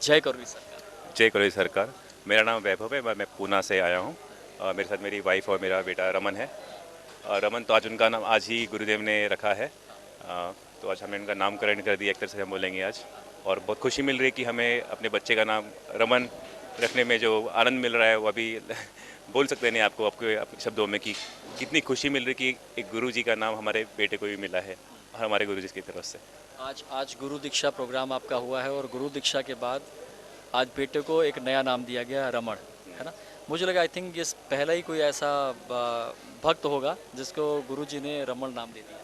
जय करुणी सरकार। जय करोली सरकार। मेरा नाम वैभव है, मैं पूना से आया हूँ। मेरे साथ मेरी वाइफ और मेरा बेटा रमन है। रमन तो आज उनका नाम आज ही गुरुदेव ने रखा है। तो आज हमने उनका नामकरण कर दिया, एक तरह से हम बोलेंगे आज। और बहुत खुशी मिल रही है कि हमें अपने बच्चे का नाम रमन रखने में जो आनंद मिल रहा है वो अभी बोल सकते नहीं आपको, आपके अपने शब्दों में कि कितनी खुशी मिल रही है कि एक गुरु जी का नाम हमारे बेटे को भी मिला है हमारे गुरु जी की तरफ से। आज आज गुरु दीक्षा प्रोग्राम आपका हुआ है और गुरु दीक्षा के बाद आज बेटे को एक नया नाम दिया गया रमन, है ना। मुझे लगा आई थिंक ये पहला ही कोई ऐसा भक्त होगा जिसको गुरु जी ने रमन नाम दे दिया।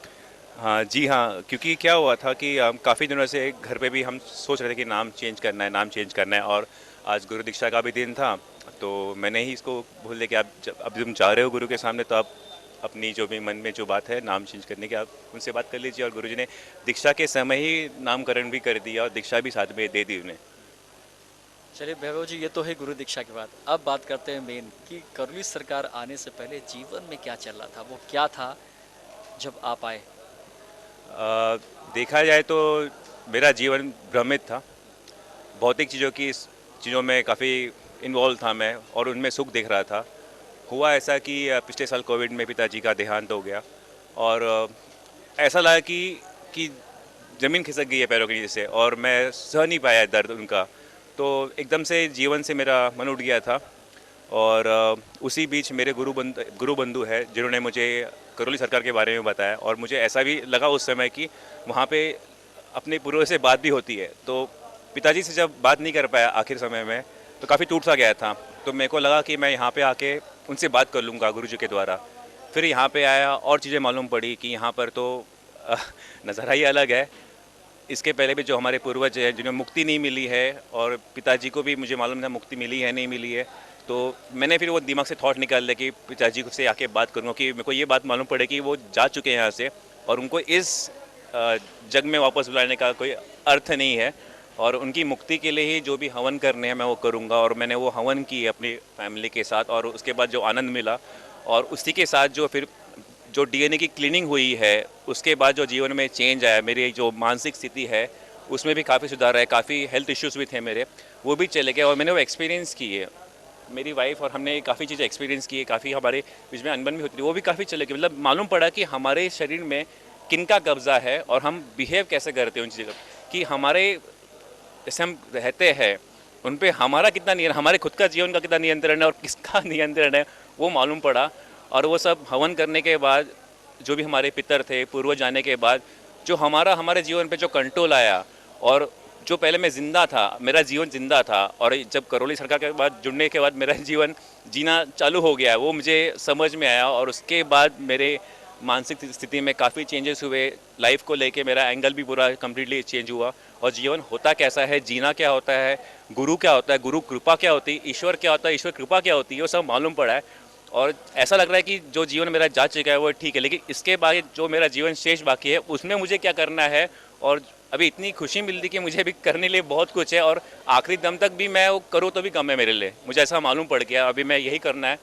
हाँ जी हाँ, क्योंकि क्या हुआ था कि काफ़ी दिनों से घर पे भी हम सोच रहे थे कि नाम चेंज करना है, नाम चेंज करना है। और आज गुरु दीक्षा का भी दिन था, तो मैंने ही इसको बोल दिया कि आप जब अब तुम जा रहे हो गुरु के सामने, तो आप अपनी जो भी मन में जो बात है नाम चेंज करने की, आप उनसे बात कर लीजिए। और गुरु जी ने दीक्षा के समय ही नामकरण भी कर दिया और दीक्षा भी साथ में दे दी उन्हें। चलिए वैभव जी, ये तो है गुरु दीक्षा की बात। अब बात करते हैं मेन कि करुणी सरकार आने से पहले जीवन में क्या चल रहा था, वो क्या था जब आप आए। देखा जाए तो मेरा जीवन भ्रमित था। भौतिक चीज़ों में काफ़ी इन्वॉल्व था मैं, और उनमें सुख देख रहा था। हुआ ऐसा कि पिछले साल कोविड में पिताजी का देहांत हो गया, और ऐसा लगा कि ज़मीन खिसक गई है पैरों के नीचे से, और मैं सह नहीं पाया दर्द उनका। तो एकदम से जीवन से मेरा मन उठ गया था। और उसी बीच मेरे गुरु बंधु है जिन्होंने मुझे करौली सरकार के बारे में बताया, और मुझे ऐसा भी लगा उस समय कि वहाँ पे अपने पूर्वज से बात भी होती है। तो पिताजी से जब बात नहीं कर पाया आखिर समय में, तो काफ़ी टूट सा गया था। तो मेरे को लगा कि मैं यहाँ पे आके उनसे बात कर लूँगा गुरु जी के द्वारा। फिर यहाँ पे आया और चीज़ें मालूम पड़ी कि यहाँ पर तो नज़ारा ही अलग है। इसके पहले भी जो हमारे पूर्वज हैं जिन्हें मुक्ति नहीं मिली है, और पिताजी को भी मुझे मालूम था मुक्ति मिली है नहीं मिली है, तो मैंने फिर वो दिमाग से थॉट निकाल लिया कि पिताजी से आके बात करूँगा कि मेरे को ये बात मालूम पड़े कि वो जा चुके हैं यहाँ से, और उनको इस जग में वापस बुलाने का कोई अर्थ नहीं है। और उनकी मुक्ति के लिए ही जो भी हवन करने हैं मैं वो करूँगा। और मैंने वो हवन की अपनी फैमिली के साथ, और उसके बाद जो आनंद मिला, और उसी के साथ जो डीएनए की क्लीनिंग हुई है, उसके बाद जो जीवन में चेंज आया, मेरी जो मानसिक स्थिति है उसमें भी काफ़ी सुधार है। काफ़ी हेल्थ इश्यूज़ भी थे मेरे, वो भी चले गए, और मैंने वो एक्सपीरियंस किए। मेरी वाइफ और हमने काफ़ी चीज़ें एक्सपीरियंस की है, काफ़ी हमारे बीच में अनबन भी होती थी, वो भी काफ़ी चले गई। मतलब मालूम पड़ा कि हमारे शरीर में किनका कब्जा है, और हम बिहेव कैसे करते हैं उन चीज़ों का, कि हमारे जैसे हम रहते हैं उन पे हमारा कितना नियंत्रण, हमारे खुद का जीवन का कितना नियंत्रण है और किसका नियंत्रण है, वो मालूम पड़ा। और वो सब हवन करने के बाद, जो भी हमारे पितर थे पूर्वज जाने के बाद, जो हमारे जीवन पे जो कंट्रोल आया, और जो पहले मैं ज़िंदा था, मेरा जीवन ज़िंदा था, और जब करौली सरकार के बाद जुड़ने के बाद मेरा जीवन जीना चालू हो गया, वो मुझे समझ में आया। और उसके बाद मेरे मानसिक स्थिति में काफ़ी चेंजेस हुए। लाइफ को लेके मेरा एंगल भी पूरा कम्प्लीटली चेंज हुआ, और जीवन होता कैसा है, जीना क्या होता है, गुरु क्या होता है, गुरु कृपा क्या होती है, ईश्वर क्या होता है, ईश्वर कृपा क्या होती है, वो सब मालूम पड़ा है। और ऐसा लग रहा है कि जो जीवन मेरा जा चुका है वो ठीक है, लेकिन इसके बाद जो मेरा जीवन शेष बाकी है उसमें मुझे क्या करना है। और अभी इतनी खुशी मिल रही कि मुझे अभी करने लिए बहुत कुछ है, और आखिरी दम तक भी मैं वो करूँ तो भी कम है मेरे लिए। मुझे ऐसा मालूम पड़ गया अभी मैं यही करना है,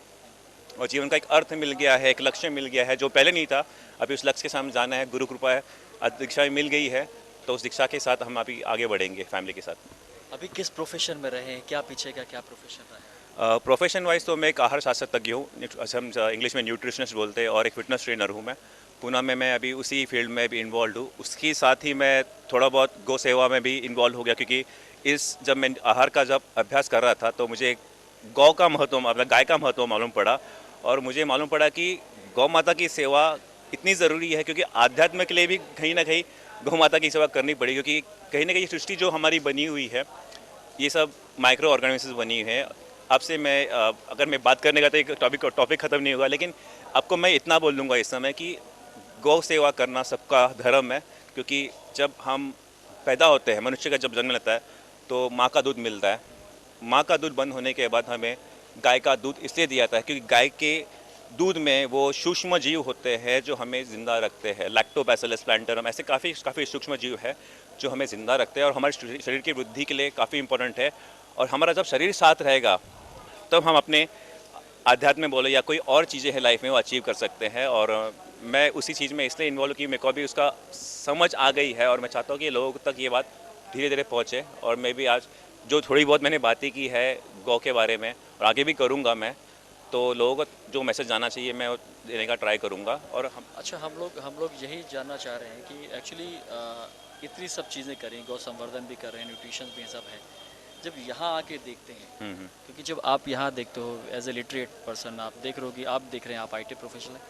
और जीवन का एक अर्थ मिल गया है, एक लक्ष्य मिल गया है जो पहले नहीं था। अभी उस लक्ष्य के सामने जाना है, गुरु कृपा है, दीक्षा मिल गई है, तो उस दीक्षा के साथ हम अभी आगे बढ़ेंगे फैमिली के साथ। अभी किस प्रोफेशन में रहे हैं, क्या पीछे का क्या प्रोफेशन रहा है। प्रोफेशन वाइज तो मैं एक आहार शास्त्र तज्ञ हूँ, हम इंग्लिश में न्यूट्रिशनिस्ट बोलते हैं, और एक फिटनेस ट्रेनर हूँ मैं। पूना में मैं अभी उसी फील्ड में भी इन्वॉल्व हूँ। उसके साथ ही मैं थोड़ा बहुत गौ सेवा में भी इन्वॉल्व हो गया, क्योंकि जब मैं आहार का जब अभ्यास कर रहा था, तो मुझे गौ का महत्व, मतलब गाय का महत्व मालूम पड़ा। और मुझे मालूम पड़ा कि गौ माता की सेवा इतनी ज़रूरी है, क्योंकि आध्यात्म के लिए भी कहीं ना कहीं गौ माता की सेवा करनी पड़ी, क्योंकि कहीं ना कहीं सृष्टि जो हमारी बनी हुई है, ये सब माइक्रो ऑर्गेनिजम्स बनी हुई है। आपसे मैं अगर मैं बात करने का तो एक टॉपिक ख़त्म नहीं होगा, लेकिन आपको मैं इतना बोल दूँगा इस समय कि गौ सेवा करना सबका धर्म है। क्योंकि जब हम पैदा होते हैं, मनुष्य का जब जन्म लेता है, तो माँ का दूध मिलता है। माँ का दूध बंद होने के बाद हमें गाय का दूध इसलिए दिया जाता है, क्योंकि गाय के दूध में वो सूक्ष्म जीव होते हैं जो हमें ज़िंदा रखते हैं। लैक्टोबैसिलस प्लांटरम, ऐसे काफ़ी सूक्ष्म जीव है जो हमें ज़िंदा रखते हैं, और हमारे शरीर की वृद्धि के लिए काफ़ी इंपॉर्टेंट है। और हमारा जब शरीर साथ रहेगा, तब हम अपने आध्यात्म में बोले या कोई और चीज़ें हैं लाइफ में, वो अचीव कर सकते हैं। और मैं उसी चीज़ में इसलिए इन्वॉल्व की, मेरे को अभी उसका समझ आ गई है, और मैं चाहता हूँ कि लोगों तक ये बात धीरे धीरे पहुँचे, और मैं भी आज जो थोड़ी बहुत मैंने बातें की है गौ के बारे में और आगे भी करूँगा मैं, तो लोगों को जो मैसेज जाना चाहिए मैं वो देने का ट्राई करूँगा। और हम अच्छा, हम लोग यही जानना चाह रहे हैं कि एक्चुअली इतनी सब चीज़ें करें, गौ संवर्धन भी कर रहे हैं, न्यूट्रिशन भी सब है, जब यहाँ आके देखते हैं, क्योंकि जब आप यहाँ देखते हो एज ए लिटरेट पर्सन, आप देख रहे हो कि आप देख रहे हैं, आप आईटी प्रोफेशनल हैं,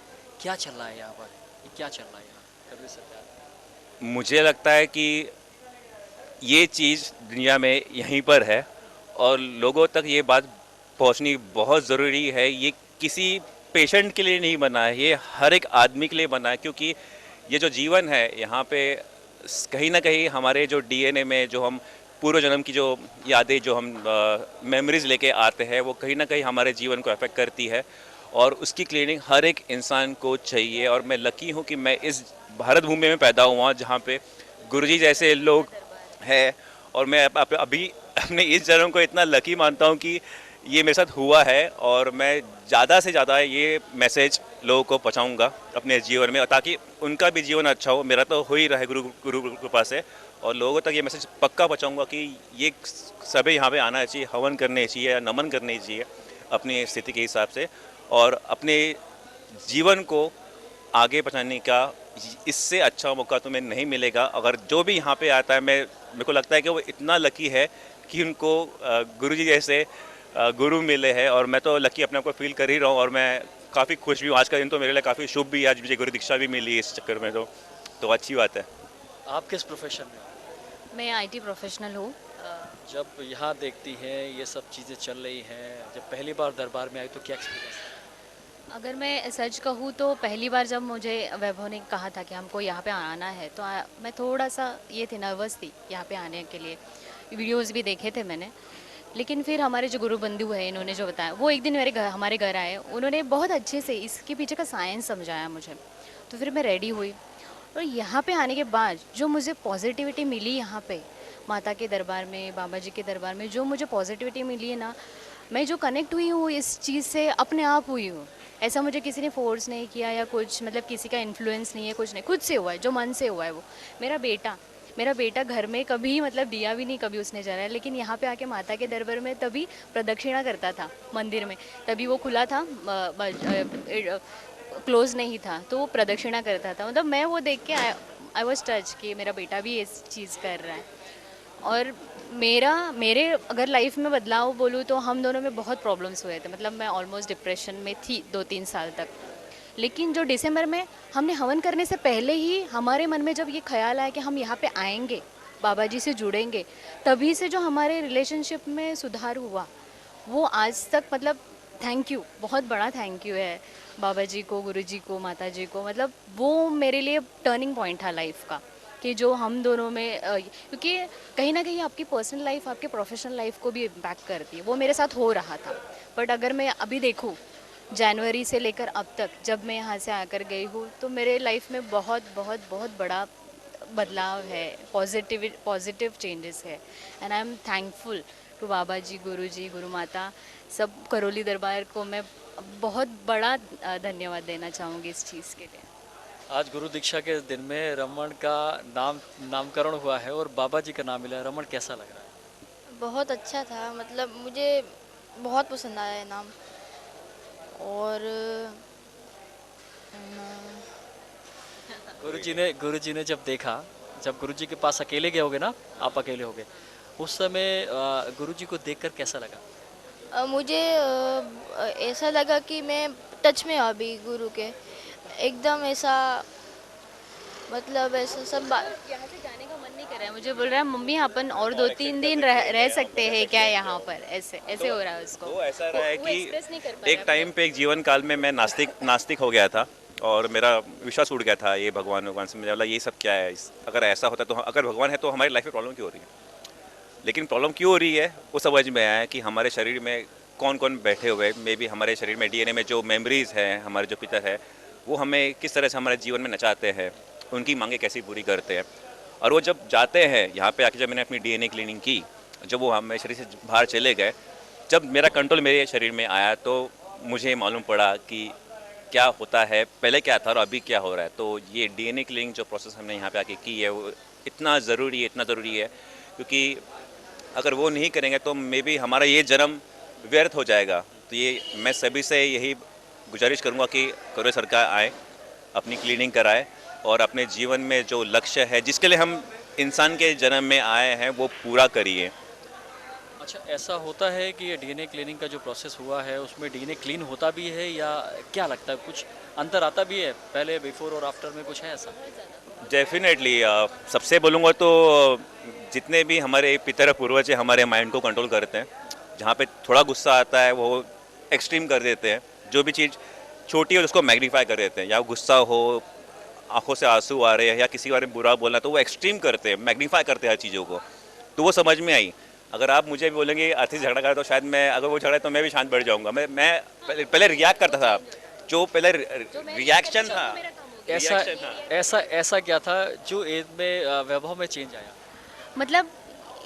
क्या चल रहा है यहाँ पर, ये क्या चल रहा है यहाँ कभी सरकार। मुझे लगता है कि ये चीज़ दुनिया में यहीं पर है और लोगों तक ये बात पहुंचनी बहुत ज़रूरी है। ये किसी पेशेंट के लिए नहीं बना है, ये हर एक आदमी के लिए बना है, क्योंकि ये जो जीवन है यहाँ पे कहीं ना कहीं हमारे जो डीएनए में जो हम पूर्व जन्म की जो यादें जो हम मेमोरीज लेके आते हैं वो कहीं ना कहीं हमारे जीवन को अफेक्ट करती है और उसकी क्लीनिंग हर एक इंसान को चाहिए। और मैं लकी हूँ कि मैं इस भारत भूमि में पैदा हुआ जहाँ पे गुरुजी जैसे लोग है। और मैं अभी अपने इस जन्म को इतना लकी मानता हूँ कि ये मेरे साथ हुआ है और मैं ज़्यादा से ज़्यादा ये मैसेज लोगों को पहुँचाऊँगा अपने जीवन में ताकि उनका भी जीवन अच्छा हो। मेरा तो हो ही रहा है गुरु गुरु कृपा से, और लोगों तक ये मैसेज पक्का पहुँचाऊँगा कि ये सभी यहाँ पे आना चाहिए, हवन करने चाहिए या नमन करने चाहिए अपनी स्थिति के हिसाब से, और अपने जीवन को आगे पहुँचाने का इससे अच्छा मौका तुम्हें नहीं मिलेगा। अगर जो भी यहाँ पे आता है, मेरे को लगता है कि वो इतना लकी है कि उनको गुरुजी जैसे गुरु मिले हैं, और मैं तो लकी अपने आप को फील कर ही रहा हूँ और मैं काफ़ी खुश भी हूँ। आज का दिन तो मेरे लिए काफ़ी शुभ भी है, आज मुझे गुरु दीक्षा भी मिली इस चक्कर में, तो अच्छी बात है। आप किस प्रोफेशन में हो? मैं आईटी प्रोफेशनल हूँ। जब यहाँ देखती हैं ये सब चीज़ें चल रही हैं, जब पहली बार दरबार में आई तो क्या एक्सपीरियंस है? अगर मैं सच कहूँ तो पहली बार जब मुझे वैभव ने कहा था कि हमको यहाँ पे आना है तो मैं थोड़ा सा ये थी, नर्वस थी यहाँ पे आने के लिए। वीडियोस भी देखे थे मैंने, लेकिन फिर हमारे जो गुरु बंधु है इन्होंने जो बताया, वो एक दिन हमारे घर आए, उन्होंने बहुत अच्छे से इसके पीछे का साइंस समझाया मुझे। तो फिर मैं रेडी हुई और यहाँ पे आने के बाद जो मुझे पॉजिटिविटी मिली यहाँ पे माता के दरबार में, बाबा जी के दरबार में, जो मुझे पॉजिटिविटी मिली है ना, मैं जो कनेक्ट हुई हूँ इस चीज़ से अपने आप हुई हूँ। ऐसा मुझे किसी ने फोर्स नहीं किया या कुछ, मतलब किसी का इन्फ्लुएंस नहीं है, कुछ नहीं, खुद से हुआ है, जो मन से हुआ है वो। मेरा बेटा घर में कभी मतलब दिया भी नहीं कभी उसने जलाया, लेकिन यहाँ पे आके माता के दरबार में तभी प्रदक्षिणा करता था मंदिर में, तभी वो खुला था, क्लोज नहीं था, तो वो प्रदक्षिणा करता था। मतलब मैं वो देख के आई वॉज टच कि मेरा बेटा भी इस चीज़ कर रहा है। और मेरे अगर लाइफ में बदलाव बोलूँ तो हम दोनों में बहुत प्रॉब्लम्स हुए थे, मतलब मैं ऑलमोस्ट डिप्रेशन में थी 2-3 साल तक। लेकिन जो दिसंबर में हमने हवन करने से पहले ही हमारे मन में जब ये ख्याल आया कि हम यहाँ पे आएंगे, बाबा जी से जुड़ेंगे, तभी से जो हमारे रिलेशनशिप में सुधार हुआ वो आज तक, मतलब थैंक यू, बहुत बड़ा थैंक यू है बाबा जी को, गुरु जी को, माता जी को। मतलब वो मेरे लिए टर्निंग पॉइंट था लाइफ का, कि जो हम दोनों में क्योंकि कहीं ना कहीं आपकी पर्सनल लाइफ आपके प्रोफेशनल लाइफ को भी इम्पैक्ट करती है। वो मेरे साथ हो रहा था, बट अगर मैं अभी देखूँ जनवरी से लेकर अब तक जब मैं यहाँ से आकर गई हूँ, तो मेरे लाइफ में बहुत बहुत बहुत बड़ा बदलाव है, पॉजिटिव चेंजेस है। And I am thankful to Baba ji, Guru ji, गुरु माता, सब करौली दरबार को मैं बहुत बड़ा धन्यवाद देना चाहूँगी इस चीज़ के लिए। आज गुरु दीक्षा के दिन में रमन का नामकरण हुआ है और बाबा जी का नाम मिला है, रमन कैसा लग रहा है? बहुत अच्छा था, मतलब मुझे बहुत पसंद आया है नाम। और गुरुजी ने जब देखा, जब गुरुजी के पास अकेले गए होगे ना, आप अकेले हो गए उस समय, गुरुजी को देखकर कैसा लगा? मुझे ऐसा लगा कि मैं टच में हूँ अभी गुरु के, एकदम ऐसा, मतलब ऐसा सब बात। यहाँ से जाने का मन नहीं कर रहा है, मुझे बोल रहा है मम्मी अपन और 2-3 दिन रह सकते हैं क्या यहाँ पर, ऐसे ऐसे हो रहा है उसको। वो ऐसा रहा है वो express नहीं कर पा कि एक रहा टाइम पे, एक जीवन काल में मैं नास्तिक हो गया था और मेरा विश्वास उड़ गया था ये भगवान से। मुझे बोला ये सब क्या है, अगर ऐसा होता तो, अगर भगवान है तो हमारी लाइफ में प्रॉब्लम क्यों हो रही है। लेकिन प्रॉब्लम क्यों हो रही है वो समझ में आया कि हमारे शरीर में कौन कौन बैठे हुए, मे बी हमारे शरीर में डीएनए में जो मेमोरीज हैं, हमारे जो पितर है, वो हमें किस तरह से हमारे जीवन में नचाते हैं, उनकी मांगे कैसी पूरी करते हैं। और वो जब जाते हैं यहाँ पे आके, जब मैंने अपनी डीएनए क्लीनिंग की, जब वो हमारे शरीर से बाहर चले गए, जब मेरा कंट्रोल मेरे शरीर में आया, तो मुझे मालूम पड़ा कि क्या होता है, पहले क्या था और अभी क्या हो रहा है। तो ये डीएनए क्लीनिंग जो प्रोसेस हमने यहाँ पे आके की है वो इतना ज़रूरी है, क्योंकि अगर वो नहीं करेंगे तो मे बी हमारा ये जन्म व्यर्थ हो जाएगा। तो ये मैं सभी से यही गुजारिश करूँगा कि करो सरकार आए, अपनी क्लीनिंग कराए और अपने जीवन में जो लक्ष्य है जिसके लिए हम इंसान के जन्म में आए हैं वो पूरा करिए। अच्छा, ऐसा होता है कि ये डीएनए क्लीनिंग का जो प्रोसेस हुआ है उसमें डीएनए क्लीन होता भी है या क्या लगता है, कुछ अंतर आता भी है पहले बिफोर और आफ्टर में, कुछ है ऐसा? डेफिनेटली सबसे बोलूँगा तो जितने भी हमारे पितर पूर्वज हैं हमारे माइंड को कंट्रोल करते हैं। जहाँ पे थोड़ा गुस्सा आता है वो एक्सट्रीम कर देते हैं, जो भी चीज़ छोटी है उसको मैग्नीफाई कर देते हैं, या गुस्सा हो, आंखों से आंसू आ रहे हैं या किसी के बारे में बुरा बोलना, तो वो एक्सट्रीम करते हैं, मैग्नीफाई करते हैं हर चीज़ों को। तो वो समझ में आई। अगर आप मुझे भी बोलेंगे आर्थिक झगड़ा करें तो शायद मैं, अगर वो झगड़ा तो मैं भी शांत बैठ जाऊँगा। मैं पहले रिएक्ट करता था, जो पहले रिएक्शन था। ऐसा reaction था। ऐसा ऐसा क्या था जो एज में वैभव में चेंज आया? मतलब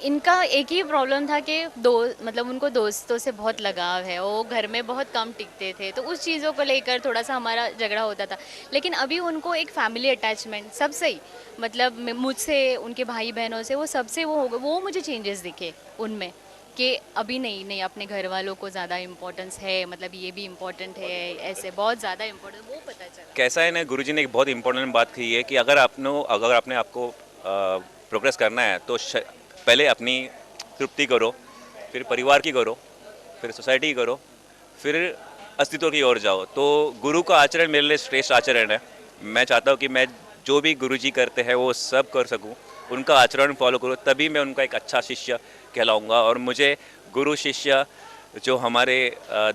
इनका एक ही प्रॉब्लम था कि मतलब उनको दोस्तों से बहुत लगाव है, वो घर में बहुत कम टिकते थे, तो उस चीज़ों को लेकर थोड़ा सा हमारा झगड़ा होता था। लेकिन अभी उनको एक फैमिली अटैचमेंट सबसे ही, मतलब मुझसे, उनके भाई बहनों से, वो सबसे वो हो गए, वो मुझे चेंजेस दिखे उनमें कि अभी नहीं नहीं अपने घर वालों को ज़्यादा इम्पोर्टेंस है, मतलब ये भी इम्पोर्टेंट है, ऐसे बहुत ज़्यादा इम्पोर्टेंट वो पता चला। कैसा है ना, गुरुजी ने एक बहुत इंपॉर्टेंट बात कही है कि अगर आपने आपको प्रोग्रेस करना है तो पहले अपनी तृप्ति करो, फिर परिवार की करो, फिर सोसाइटी की करो, फिर अस्तित्व की ओर जाओ। तो गुरु का आचरण मेरे लिए श्रेष्ठ आचरण है। मैं चाहता हूँ कि मैं जो भी गुरुजी करते हैं वो सब कर सकूँ, उनका आचरण फॉलो करूँ, तभी मैं उनका एक अच्छा शिष्य कहलाऊँगा। और मुझे गुरु शिष्य जो हमारे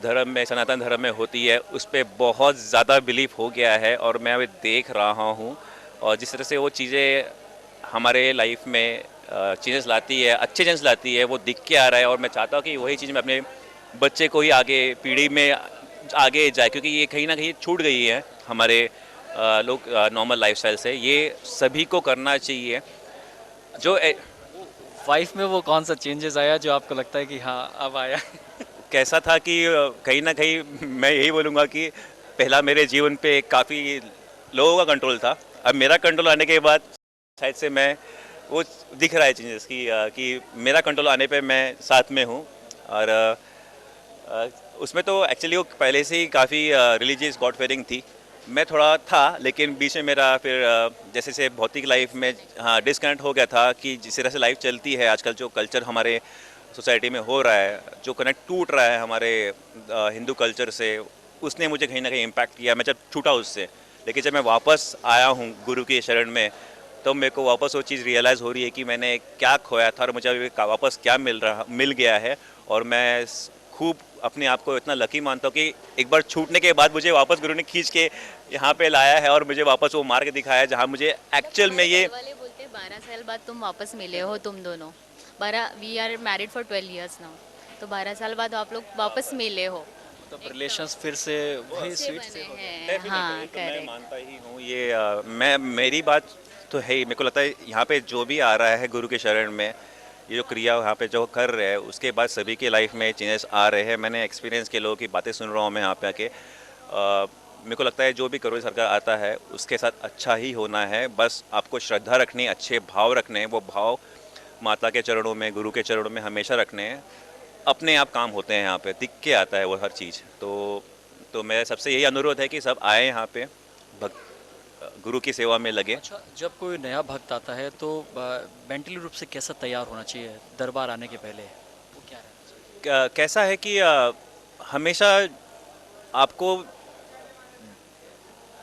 धर्म में, सनातन धर्म में होती है, उस पर बहुत ज़्यादा बिलीफ हो गया है और मैं अभी देख रहा हूँ। और जिस तरह से वो चीज़ें हमारे लाइफ में चेंजेस लाती है, अच्छे चेंजेस लाती है, वो दिख के आ रहा है। और मैं चाहता हूँ कि वही चीज़ मैं अपने बच्चे को ही आगे पीढ़ी में आगे जाए, क्योंकि ये कहीं ना कहीं छूट गई है हमारे लोग नॉर्मल लाइफस्टाइल से। ये सभी को करना चाहिए। जो वाइफ में वो कौन सा चेंजेस आया जो आपको लगता है कि हाँ अब आया? कैसा था कि कहीं ना कहीं मैं यही बोलूँगा कि पहला मेरे जीवन पे काफ़ी लोगों का कंट्रोल था। अब मेरा कंट्रोल आने के बाद शायद से मैं वो दिख रहा है चेंजेस कि मेरा कंट्रोल आने पे मैं साथ में हूँ। और उसमें तो एक्चुअली वो पहले से ही काफ़ी रिलीजियस गॉड फेयरिंग थी। मैं थोड़ा था, लेकिन बीच में मेरा फिर जैसे से भौतिक लाइफ में डिस्कनेक्ट हो गया था कि जिस तरह से लाइफ चलती है आजकल, जो कल्चर हमारे सोसाइटी में हो रहा है, जो कनेक्ट टूट रहा है हमारे हिंदू कल्चर से, उसने मुझे कहीं ना कहीं इम्पैक्ट किया। मैं जब छूटा उससे, लेकिन जब मैं वापस आया हूँ गुरु की शरण में, तो मेरे को वापस वो चीज़ रियलाइज़ हो रही है कि मैंने क्या खोया था और मुझे अभी वापस क्या मिल गया है। और मैं खूब अपने आप को इतना लकी मानता हूँ कि एक बार छूटने के बाद मुझे वापस गुरु ने खींच के यहाँ पे लाया है और मुझे वापस वो मार्ग दिखाया है जहाँ मुझे एक्चुअल में ये। वाले बोलते हैं 12 साल बाद तुम वापस मिले हो, तुम दोनों 12, we are married for 12 years now, तो 12 साल बाद आप लोग वापस मिले हो, मतलब रिलेशंस फिर से वही अच्छे स्वीट बने से हो गए। हैं। हाँ, तो मैं करेक्ट। मानता ही हूँ ये मेरी बात तो है ही। मेरे को लगता है यहाँ पे जो भी आ रहा है गुरु के शरण में, ये जो क्रिया यहाँ पे जो कर रहे हैं, उसके बाद सभी के लाइफ में चेंजेस आ रहे हैं। मैंने एक्सपीरियंस के लोगों की बातें सुन रहा हूँ मैं यहाँ पे आके। मेरे को लगता है जो भी करोड़ सरकार आता है उसके साथ अच्छा ही होना है। बस आपको श्रद्धा रखनी, अच्छे भाव रखने हैं। वो भाव माता के चरणों में, गुरु के चरणों में हमेशा रखने हैं। अपने आप काम होते हैं यहाँ पे, दिख के आता है वो हर चीज़। तो मेरा सबसे यही अनुरोध है कि सब आए यहाँ पे, गुरु की सेवा में लगे। अच्छा, जब कोई नया भक्त आता है तो मेंटली रूप से कैसा तैयार होना चाहिए दरबार आने के पहले, वो क्या रहना चाहिए? कैसा है कि हमेशा आपको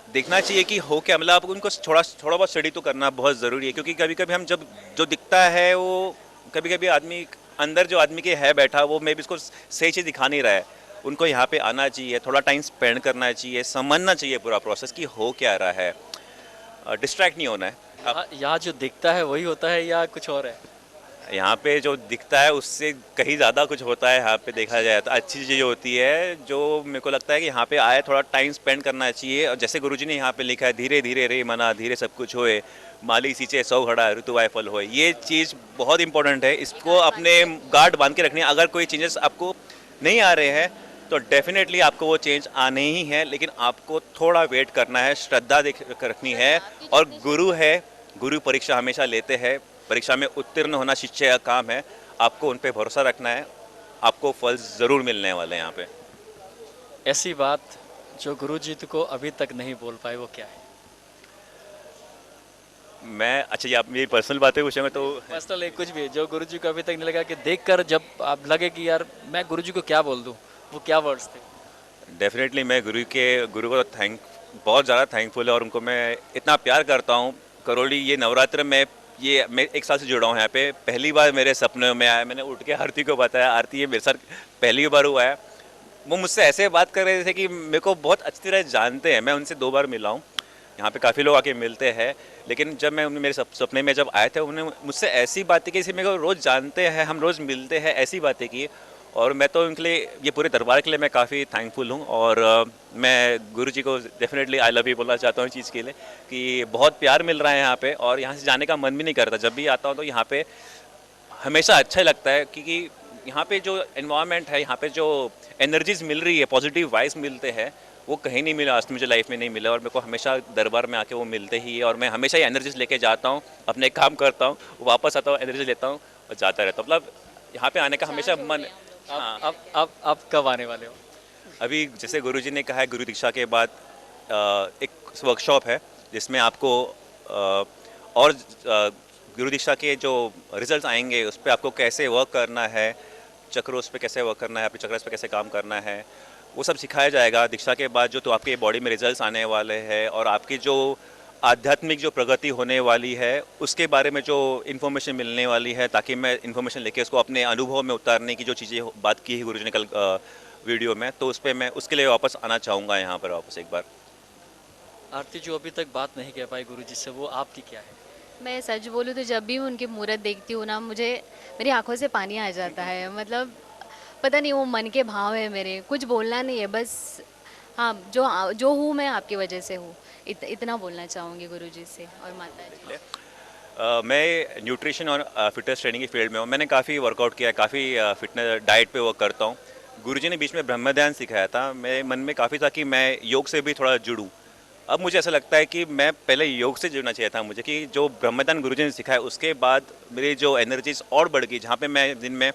देखना चाहिए कि हो क्या, मतलब आपको उनको थोड़ा बहुत स्टडी तो करना बहुत ज़रूरी है। क्योंकि कभी कभी हम जब जो दिखता है वो कभी कभी आदमी अंदर जो आदमी के है बैठा, वो मे भी इसको सही चीज़ दिखा नहीं रहा है। उनको यहाँ पे आना चाहिए, थोड़ा टाइम स्पेंड करना चाहिए, समझना चाहिए पूरा प्रोसेस कि हो क्या रहा है, डिस्ट्रैक्ट नहीं होना है। यहाँ जो दिखता है वही होता है या कुछ और है? यहाँ पे जो दिखता है उससे कहीं ज़्यादा कुछ होता है। यहाँ पे देखा जाए तो अच्छी चीज़ होती है, जो मेरे को लगता है कि यहाँ पे आए थोड़ा टाइम स्पेंड करना चाहिए। और जैसे गुरुजी ने यहाँ पे लिखा है, धीरे धीरे रे मना, धीरे सब कुछ होए, माली सींचे सौ घड़ा ऋतु वाय फल होए। ये चीज़ बहुत इंपॉर्टेंट है, इसको अपने गार्ड बांध के रखनी है। अगर कोई चेंजेस आपको नहीं आ रहे हैं तो डेफिनेटली आपको वो चेंज आने ही है, लेकिन आपको थोड़ा वेट करना है, श्रद्धा रखनी है। और गुरु है, गुरु परीक्षा हमेशा लेते हैं, परीक्षा में उत्तीर्ण होना शिष्य का काम है। आपको उन पे भरोसा रखना है, आपको फल ज़रूर मिलने वाले हैं यहाँ पे। ऐसी बात जो गुरुजी को अभी तक नहीं बोल पाए वो क्या है? मैं अच्छा, ये आप मेरी पर्सनल बातें पूछेंगे तो पर्सनल कुछ भी जो गुरुजी को अभी तक नहीं लगा कि देखकर जब आप लगे कि यार मैं गुरुजी को क्या बोल दूं, वो क्या वर्ड्स थे? डेफिनेटली मैं गुरु को बहुत ज़्यादा थैंकफुल है और उनको मैं इतना प्यार करता हूँ। करोली ये नवरात्र में मैं 1 साल से जुड़ा हूँ यहाँ पे। पहली बार मेरे सपने में आया, मैंने उठ के आरती को बताया, आरती ये मेरे साथ पहली बार हुआ है। वो मुझसे ऐसे बात कर रहे थे कि मेरे को बहुत अच्छी तरह जानते हैं। मैं उनसे 2 बार मिला हूँ, यहाँ पे काफ़ी लोग आके मिलते हैं, लेकिन जब मैं मेरे सपने में जब आए थे, उन्होंने मुझसे ऐसी बातें की जैसे मेरे को रोज़ जानते हैं, हम रोज़ मिलते हैं, ऐसी बातें की। और मैं तो उनके लिए, ये पूरे दरबार के लिए मैं काफ़ी थैंकफुल हूँ। और मैं गुरुजी को डेफिनेटली आई लव यू बोलना चाहता हूँ इस चीज़ के लिए कि बहुत प्यार मिल रहा है यहाँ पे, और यहाँ से जाने का मन भी नहीं करता। जब भी आता हूँ तो यहाँ पे हमेशा अच्छा लगता है, क्योंकि यहाँ पे जो एनवायरनमेंट है, यहाँ पे जो एनर्जीज मिल रही है, पॉजिटिव वाइब्स मिलते हैं, वो कहीं नहीं मिला आज तक मुझे लाइफ में, नहीं मिला। और मेरे को हमेशा दरबार में आके वो मिलते ही है, और मैं हमेशा ही एनर्जीज लेके जाता हूँ, अपने काम करता हूँ, वापस आता हूँ, एनर्जी लेता हूँ और जाता रहता हूँ। मतलब यहाँ पे आने का हमेशा मन। हाँ, अब कब आने वाले हो? अभी जैसे गुरुजी ने कहा है, गुरु दीक्षा के बाद एक वर्कशॉप है जिसमें आपको और गुरु दीक्षा के जो रिजल्ट्स आएंगे उस पर आपको कैसे वर्क करना है, चक्रों पे कैसे वर्क करना है, आपके चक्रों पे कैसे काम करना है, वो सब सिखाया जाएगा। दीक्षा के बाद जो तो आपके बॉडी में रिजल्ट्स आने वाले हैं, और आपकी जो आध्यात्मिक जो प्रगति होने वाली है उसके बारे में जो इन्फॉर्मेशन मिलने वाली है, ताकि मैं इन्फॉर्मेशन लेके उसको अपने अनुभव में उतारने की जो चीज़ें बात की है गुरुजी ने कल वीडियो में, तो उस पर मैं उसके लिए वापस आना चाहूँगा यहाँ पर वापस एक बार। आरती जो अभी तक बात नहीं कह पाई गुरुजी से, वो आपकी क्या है? मैं सच बोलूँ तो जब भी मैं उनकी मूरत देखती हूँ ना, मुझे मेरी आंखों से पानी आ जाता है। मतलब पता नहीं, वो मन के भाव है मेरे, कुछ बोलना नहीं है, बस हाँ, जो हूँ मैं आपकी वजह से हूँ, इतना बोलना चाहूँगी गुरुजी से और माता जी। मैं न्यूट्रिशन और फिटनेस ट्रेनिंग की फील्ड में हूँ। मैंने काफ़ी वर्कआउट किया है, काफ़ी फिटनेस डाइट पे वर्क करता हूँ। गुरुजी ने बीच में ब्रह्म ध्यान सिखाया था, मेरे मन में काफ़ी था कि मैं योग से भी थोड़ा जुड़ूँ। अब मुझे ऐसा लगता है कि मैं पहले योग से जुड़ना चाहिए था मुझे, कि जो ब्रह्मदान गुरुजी ने सिखाया उसके बाद मेरी जो एनर्जीज और बढ़ गई। जहाँ पे मैं दिन में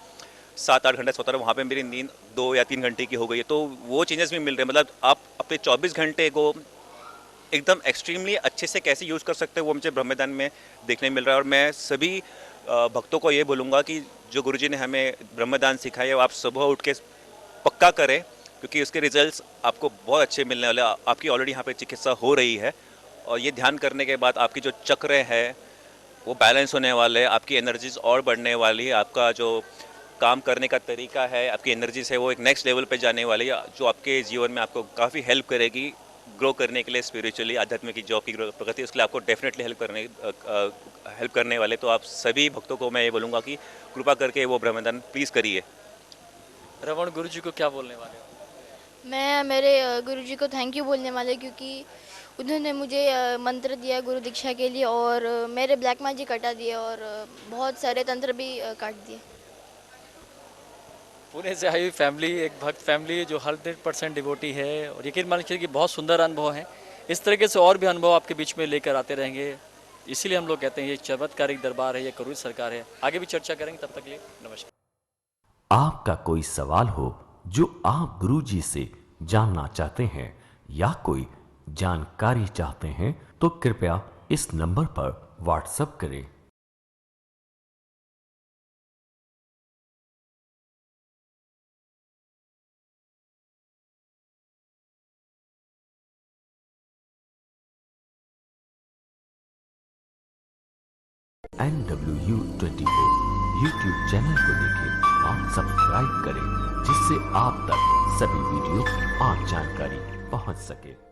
7-8 घंटे सोता रहा, वहाँ पे मेरी नींद 2 या 3 घंटे की हो गई है। तो वो चेंजेस भी मिल रहे हैं। मतलब आप अपने 24 घंटे को एकदम एक्सट्रीमली अच्छे से कैसे यूज़ कर सकते हैं, वो मुझे ब्रह्मदान में देखने मिल रहा है। और मैं सभी भक्तों को ये बोलूँगा कि जो गुरुजी ने हमें ब्रह्मदान सिखाया है, वो आप सुबह उठ के पक्का करें, क्योंकि उसके रिजल्ट्स आपको बहुत अच्छे मिलने वाले। आपकी ऑलरेडी यहाँ पे चिकित्सा हो रही है, और ये ध्यान करने के बाद आपकी जो चक्र है वो बैलेंस होने वाले हैं, आपकी एनर्जीज और बढ़ने वाली है, आपका जो काम करने का तरीका है, आपकी एनर्जीज है, वो एक नेक्स्ट लेवल पे जाने वाली है, जो आपके जीवन में आपको काफ़ी हेल्प करेगी ग्रो करने के लिए। स्पिरिचुअली, आध्यात्मिक जो आपकी प्रगति, उसके लिए आपको डेफिनेटली हेल्प करने वाले। तो आप सभी भक्तों को मैं ये बोलूँगा कि कृपा करके वो ब्रह्मदान प्लीज़ करिए। रमन, गुरुजी को क्या बोलने वाले हो? मैं मेरे गुरुजी को थैंक यू बोलने वाले, क्योंकि उन्होंने मुझे मंत्र दिया गुरु दीक्षा के लिए, और मेरे ब्लैक मैजिक कटा दिए, और बहुत सारे तंत्र भी काट दिए। पुणे से आई हुई फैमिली, एक भक्त फैमिली जो 100% डिवोटी है, और यकीन मानिए कि बहुत सुंदर अनुभव है। इस तरीके से और भी अनुभव आपके बीच में लेकर आते रहेंगे। इसीलिए हम लोग कहते हैं ये चमत्कारिक दरबार है, ये करोली सरकार है। आगे भी चर्चा करेंगे, तब तक के लिए नमस्कार। आपका कोई सवाल हो जो आप गुरुजी से जानना चाहते हैं, या कोई जानकारी चाहते हैं, तो कृपया इस नंबर पर व्हाट्सएप करें। NW24 YouTube चैनल को देखें और सब्सक्राइब करें, जिससे आप तक सभी वीडियो और जानकारी पहुंच सके।